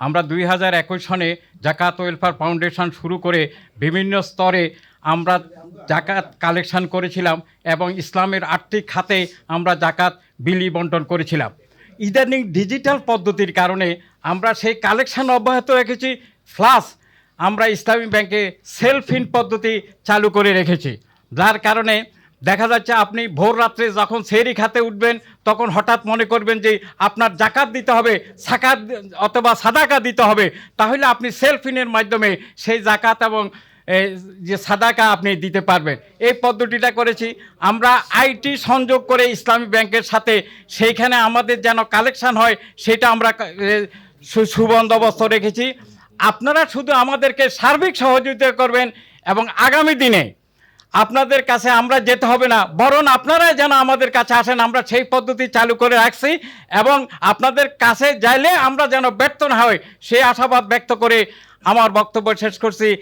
আমরা 2021 সনে জাকাত ওয়েলফেয়ার ফাউন্ডেশন শুরু করে বিভিন্ন স্তরে আমরা জাকাত কালেকশন করেছিলাম এবং ইসলামের আর্থিক খাতে আমরা জাকাত বিলি বন্টন করেছিলাম। ইদানিং ডিজিটাল পদ্ধতির কারণে আমরা সেই কালেকশন অব্যাহত রেখেছি, প্লাস আমরা ইসলামী ব্যাংকে সেলফ ইন পদ্ধতি চালু করে রেখেছি, যার কারণে দেখা যাচ্ছে আপনি ভোর রাত্রে যখন সেহরি খাতে উঠবেন তখন হঠাৎ মনে করবেন যে আপনার জাকাত দিতে হবে, সাকাত অথবা সাদাকা দিতে হবে, তাহলে আপনি সেলফ ইনের মাধ্যমে সেই জাকাত এবং যে সাদাকা আপনি দিতে পারবেন। এই পদ্ধতিটা করেছি আমরা আইটি সংযোগ করে ইসলামী ব্যাংকের সাথে, সেইখানে আমাদের যেন কালেকশন হয় সেটা আমরা সুবন্দোবস্ত রেখেছি। আপনারা শুধু আমাদেরকে সার্বিক সহযোগিতা করবেন এবং আগামী দিনে আপনাদের কাছে আমরা যেতে হবে না, বরং আপনারাই যেন আমাদের কাছে আসেন, আমরা সেই পদ্ধতি চালু করে রাখছি এবং আপনাদের কাছে যাইলে আমরা যেন ব্যর্থ না হয় সেই আশাবাদ ব্যক্ত করে আমার বক্তব্য শেষ করছি।